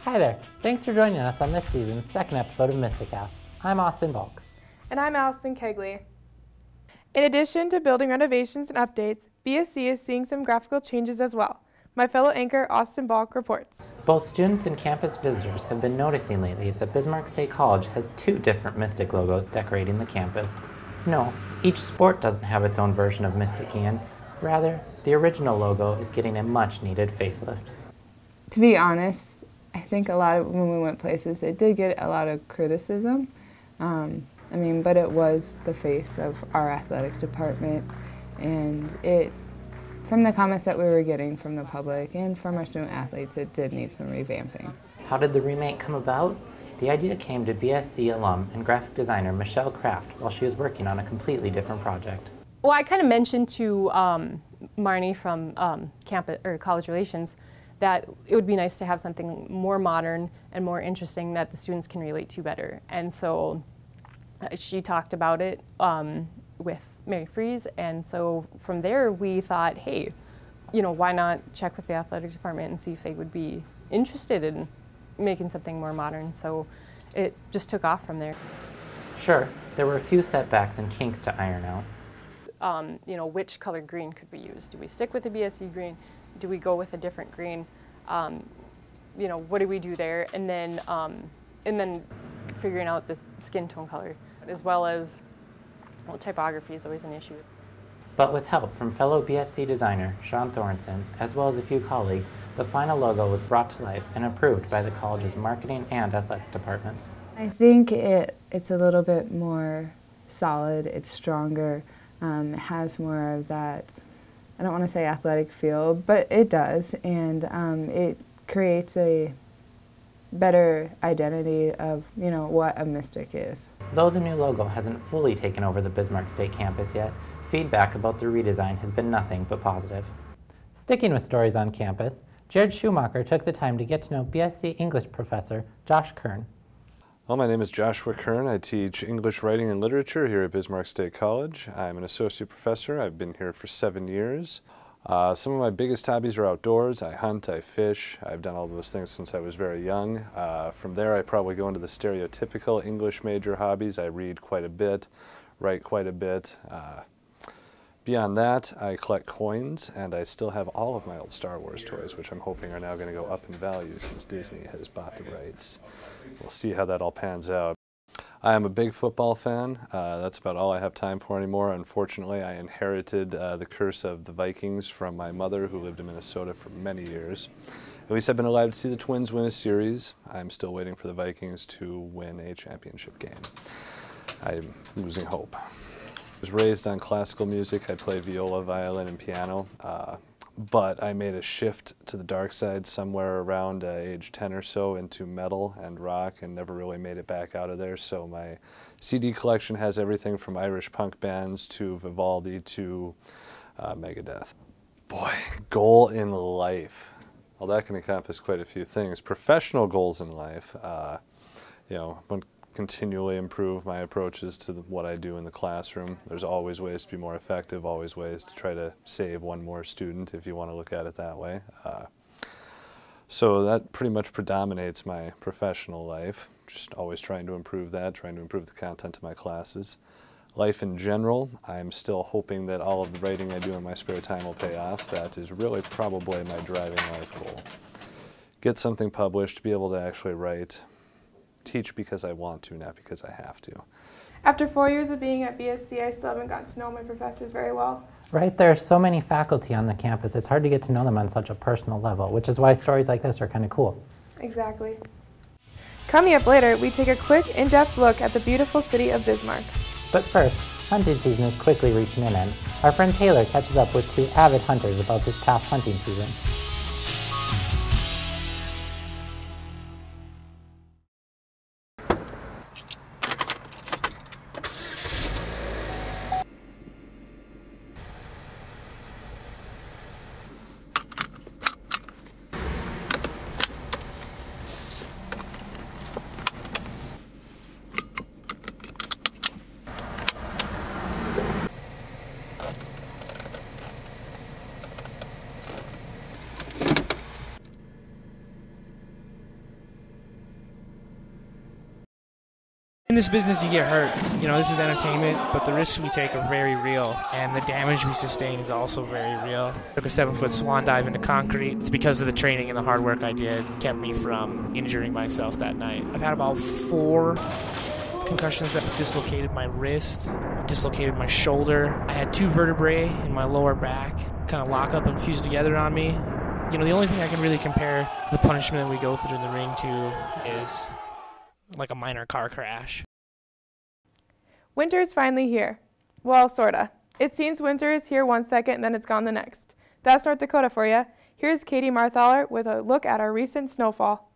Hi there, thanks for joining us on this season's second episode of MystiCast. I'm Austin Balk. And I'm Allison Kegley. In addition to building renovations and updates, BSC is seeing some graphical changes as well. My fellow anchor, Austin Balk, reports. Both students and campus visitors have been noticing lately that Bismarck State College has two different Mystic logos decorating the campus. No, each sport doesn't have its own version of Mystic Ian. Rather, the original logo is getting a much-needed facelift. To be honest, I think when we went places, it did get a lot of criticism. But it was the face of our athletic department, and from the comments that we were getting from the public and from our student athletes, it did need some revamping. How did the remake come about? The idea came to BSC alum and graphic designer Michelle Kraft while she was working on a completely different project. Well, I kind of mentioned to Marnie from college relations that it would be nice to have something more modern and more interesting that the students can relate to better. And so she talked about it with Mary Freeze, and so from there we thought, hey, why not check with the athletic department and see if they would be interested in making something more modern. So it just took off from there. Sure, there were a few setbacks and kinks to iron out. Which color green could we use? Do we stick with the BSC green? Do we go with a different green? What do we do there? And then figuring out the skin tone color, as well as, typography is always an issue. But with help from fellow BSC designer Sean Thornton, as well as a few colleagues, the final logo was brought to life and approved by the college's marketing and athletic departments. I think it's a little bit more solid, it's stronger, it has more of that, I don't want to say athletic feel, but it does, and it creates a better identity of, what a Mystic is. Though the new logo hasn't fully taken over the Bismarck State campus yet, feedback about the redesign has been nothing but positive. Sticking with stories on campus, Jared Schumacher took the time to get to know BSc English professor Josh Kern. Well, my name is Joshua Kern. I teach English writing and literature here at Bismarck State College. I'm an associate professor. I've been here for 7 years. Some of my biggest hobbies are outdoors. I hunt, I fish. I've done all those things since I was very young. From there, I probably go into the stereotypical English major hobbies. I read quite a bit, write quite a bit. Beyond that, I collect coins, and I still have all of my old Star Wars toys, which I'm hoping are now going to go up in value since Disney has bought the rights. We'll see how that all pans out. I am a big football fan. That's about all I have time for anymore. Unfortunately, I inherited the curse of the Vikings from my mother, who lived in Minnesota for many years. At least I've been allowed to see the Twins win a series. I'm still waiting for the Vikings to win a championship game. I'm losing hope. I was raised on classical music. I play viola, violin, and piano. But I made a shift to the dark side somewhere around age 10 or so into metal and rock, and never really made it back out of there. So my CD collection has everything from Irish punk bands to Vivaldi to Megadeth. Boy, goal in life. Well, that can encompass quite a few things. Professional goals in life, continually improve my approaches to what I do in the classroom. There's always ways to be more effective, always ways to try to save one more student if you want to look at it that way. So that pretty much predominates my professional life, just always trying to improve that, trying to improve the content of my classes. Life in general, I'm still hoping that all of the writing I do in my spare time will pay off. That is really probably my driving life goal. Get something published, be able to actually write, teach because I want to, not because I have to. After 4 years of being at BSC, I still haven't gotten to know my professors very well. Right, there are so many faculty on the campus, it's hard to get to know them on such a personal level, which is why stories like this are kind of cool. Exactly. Coming up later, we take a quick, in-depth look at the beautiful city of Bismarck. But first, hunting season is quickly reaching an end. Our friend Taylor catches up with two avid hunters about this past hunting season. this business you get hurt. You know, this is entertainment, but the risks we take are very real, and the damage we sustain is also very real. I took a 7-foot swan dive into concrete. It's because of the training and the hard work I did kept me from injuring myself that night. I've had about 4 concussions that dislocated my wrist, dislocated my shoulder. I had 2 vertebrae in my lower back kind of lock up and fuse together on me. You know, the only thing I can really compare the punishment that we go through in the ring to is like a minor car crash. Winter is finally here. Well, sorta. It seems winter is here one second and then it's gone the next. That's North Dakota for you. Here's Katie Marthaler with a look at our recent snowfall.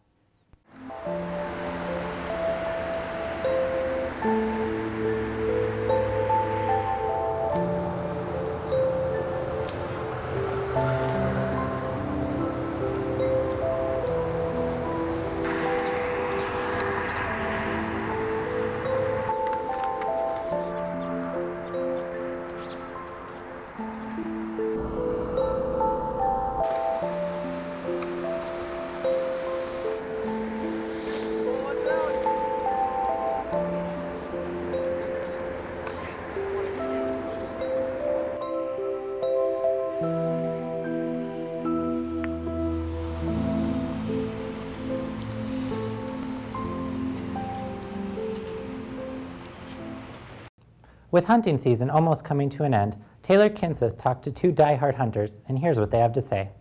With hunting season almost coming to an end, Taylor Kinseth talked to 2 die-hard hunters, and here's what they have to say.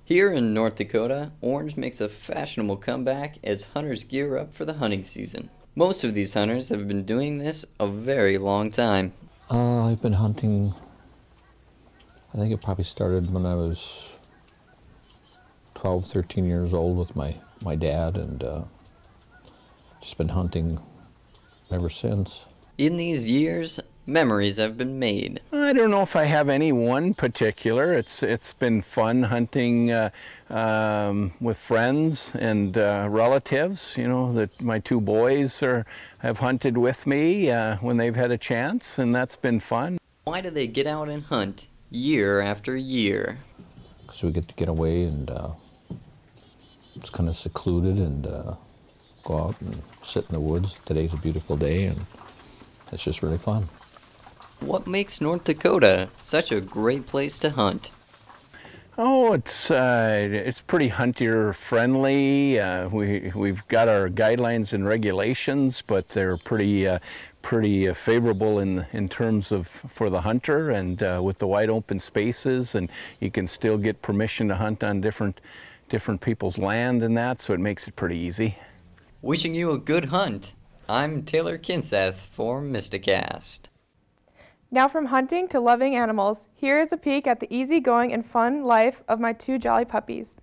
Here in North Dakota, orange makes a fashionable comeback as hunters gear up for the hunting season. Most of these hunters have been doing this a very long time. I've been hunting, I think it probably started when I was 12, 13 years old with my dad, and just been hunting ever since. In these years, memories have been made. I don't know if I have any one particular. It's been fun hunting with friends and relatives. You know, that my 2 boys have hunted with me when they've had a chance, and that's been fun. Why do they get out and hunt year after year? So we get to get away, and it's kind of secluded, and go out and sit in the woods. Today's a beautiful day, and it's just really fun. What makes North Dakota such a great place to hunt? Oh, it's pretty hunter friendly. We've got our guidelines and regulations, but they're pretty favorable in terms of for the hunter, and with the wide open spaces, and you can still get permission to hunt on different people's land and that, so it makes it pretty easy. Wishing you a good hunt. I'm Taylor Kinseth for MystiCast. Now from hunting to loving animals, here is a peek at the easygoing and fun life of my 2 jolly puppies.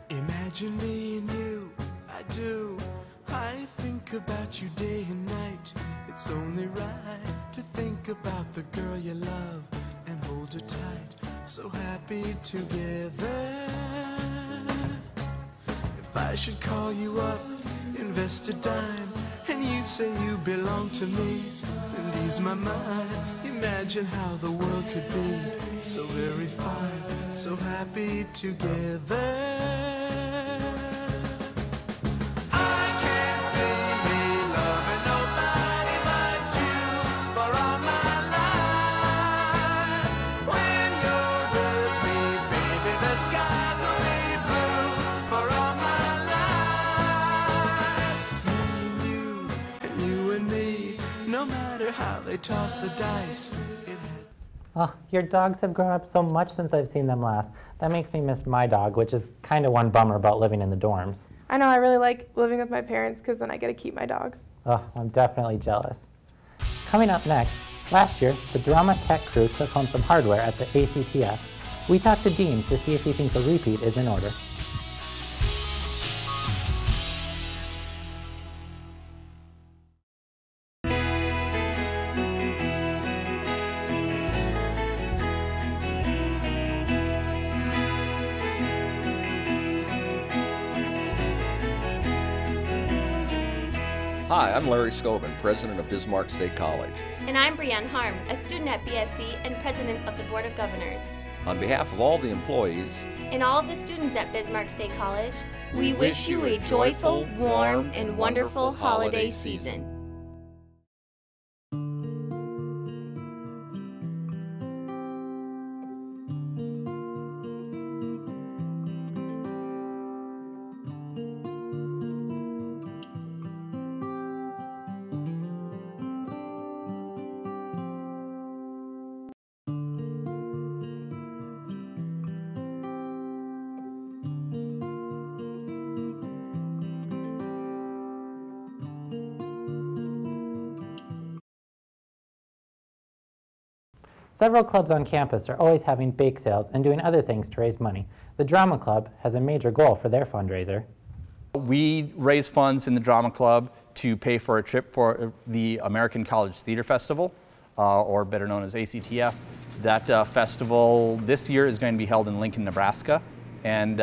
Imagine me and you, I do. I think about you day and night. It's only right to think about the girl you love and hold her tight. So happy together. If I should call you up, invest a dime, and you say you belong to me, and ease my mind. Imagine how the world could be so very fine, so happy together. I can't see me loving nobody but you for all my life. When you're with me, baby, the skies will be blue for all my life. Me and you and me, no matter how they toss the dice. Oh, your dogs have grown up so much since I've seen them last. That makes me miss my dog, which is kind of one bummer about living in the dorms. I know, I really like living with my parents because then I get to keep my dogs. Oh, I'm definitely jealous. Coming up next, last year, the Drama Tech crew took home some hardware at the ACTF. We talked to Dean to see if he thinks a repeat is in order. Hi, I'm Larry Scovin, president of Bismarck State College. And I'm Brianne Harm, a student at BSC and president of the Board of Governors. On behalf of all the employees And all of the students at Bismarck State College, we wish you a joyful, warm, and wonderful holiday season. Several clubs on campus are always having bake sales and doing other things to raise money. The Drama Club has a major goal for their fundraiser. We raise funds in the Drama Club to pay for a trip for the American College Theater Festival, or better known as ACTF. That festival this year is going to be held in Lincoln, Nebraska. And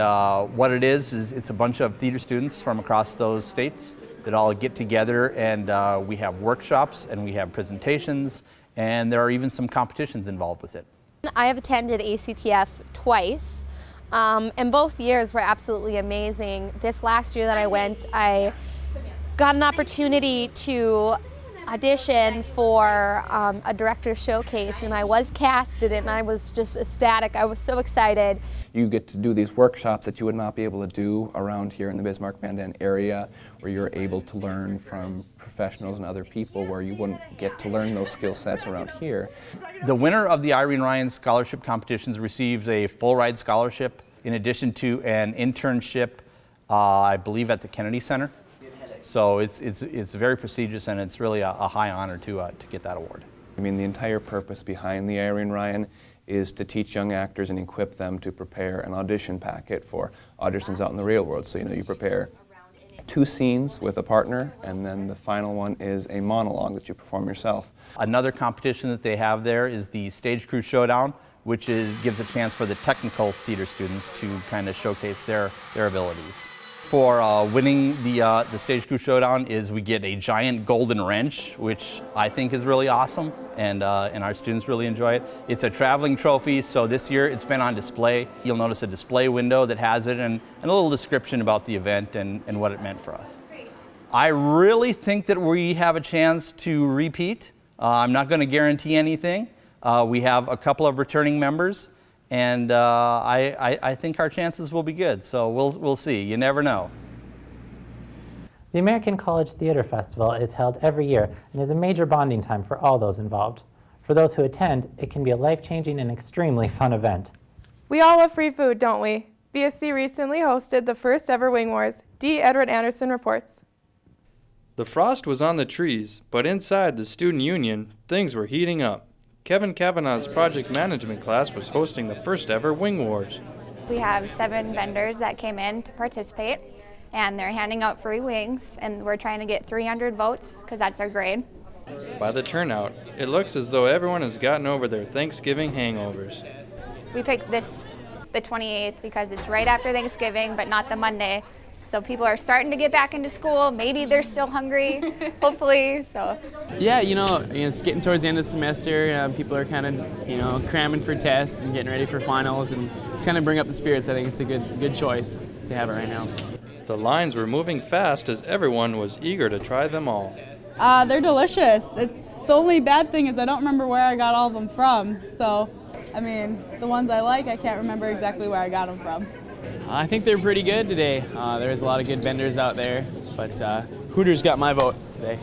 what it is it's a bunch of theater students from across those states that all get together, and we have workshops and we have presentations, and there are even some competitions involved with it. I have attended ACTF twice, and both years were absolutely amazing. This last year that I went, I got an opportunity to audition for a director's showcase, and I was cast in it, and I was just ecstatic. I was so excited. You get to do these workshops that you would not be able to do around here in the Bismarck-Mandan area, where you're able to learn from professionals and other people where you wouldn't get to learn those skill sets around here. The winner of the Irene Ryan Scholarship Competitions receives a full ride scholarship in addition to an internship, I believe, at the Kennedy Center. So it's very prestigious, and it's really a high honor to get that award. I mean, the entire purpose behind the Irene Ryan is to teach young actors and equip them to prepare an audition packet for auditions out in the real world. So, you prepare 2 scenes with a partner, and then the final one is a monologue that you perform yourself. Another competition that they have there is the Stage Crew Showdown, which gives a chance for the technical theater students to kind of showcase their abilities. For winning the Stage Crew Showdown is we get a giant golden wrench, which I think is really awesome, and our students really enjoy it. It's a traveling trophy, so this year it's been on display. You'll notice a display window that has it, and a little description about the event and what it meant for us. I really think that we have a chance to repeat. I'm not going to guarantee anything. We have a couple of returning members, and I think our chances will be good, so we'll see. You never know. The American College Theater Festival is held every year and is a major bonding time for all those involved. For those who attend, it can be a life-changing and extremely fun event. We all love free food, don't we? BSC recently hosted the first ever Wing Wars. D. Edward Anderson reports. The frost was on the trees, but inside the student union, things were heating up. Kevin Kavanaugh's project management class was hosting the first ever Wing Wars. We have 7 vendors that came in to participate, and they're handing out free wings, and we're trying to get 300 votes because that's our grade. By the turnout, it looks as though everyone has gotten over their Thanksgiving hangovers. We picked this the 28th because it's right after Thanksgiving, but not the Monday. So people are starting to get back into school. Maybe they're still hungry, hopefully. So. Yeah, it's getting towards the end of the semester. People are kind of, cramming for tests and getting ready for finals, and it's kind of bring up the spirits. I think it's a good choice to have it right now. The lines were moving fast as everyone was eager to try them all. They're delicious. The only bad thing is I don't remember where I got all of them from. So, the ones I like, I can't remember exactly where I got them from. I think they're pretty good today. There's a lot of good vendors out there, but Hooters got my vote today.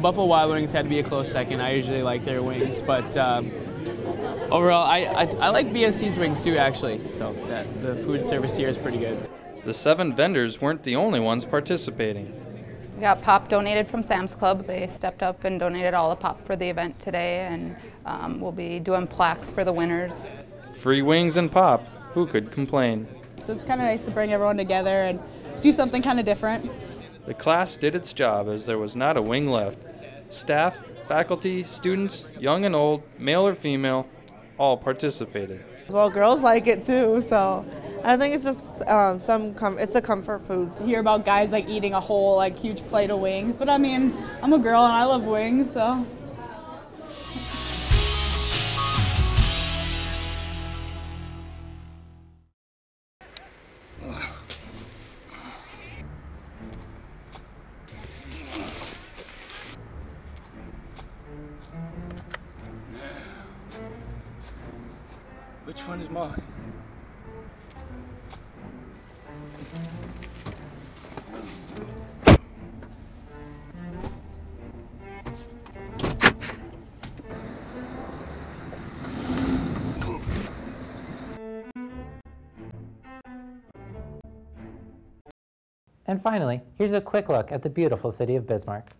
Buffalo Wild Wings had to be a close second. I usually like their wings, but overall, I like BSC's wings too, actually. So the food service here is pretty good. The 7 vendors weren't the only ones participating. We got pop donated from Sam's Club. They stepped up and donated all the pop for the event today, and we'll be doing plaques for the winners. Free wings and pop. Who could complain? So it's kind of nice to bring everyone together and do something kind of different. The class did its job as there was not a wing left. Staff, faculty, students, young and old, male or female, all participated. Well, girls like it too, so I think it's just it's a comfort food. You hear about guys like eating a whole like huge plate of wings, but I mean, I'm a girl and I love wings, so. Which one is mine? And finally, here's a quick look at the beautiful city of Bismarck.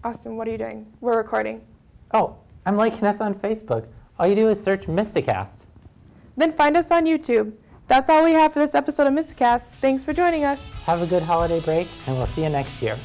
Austin, what are you doing? We're recording. Oh, I'm liking us on Facebook. All you do is search MystiCast. Then find us on YouTube. That's all we have for this episode of MystiCast. Thanks for joining us. Have a good holiday break, and we'll see you next year.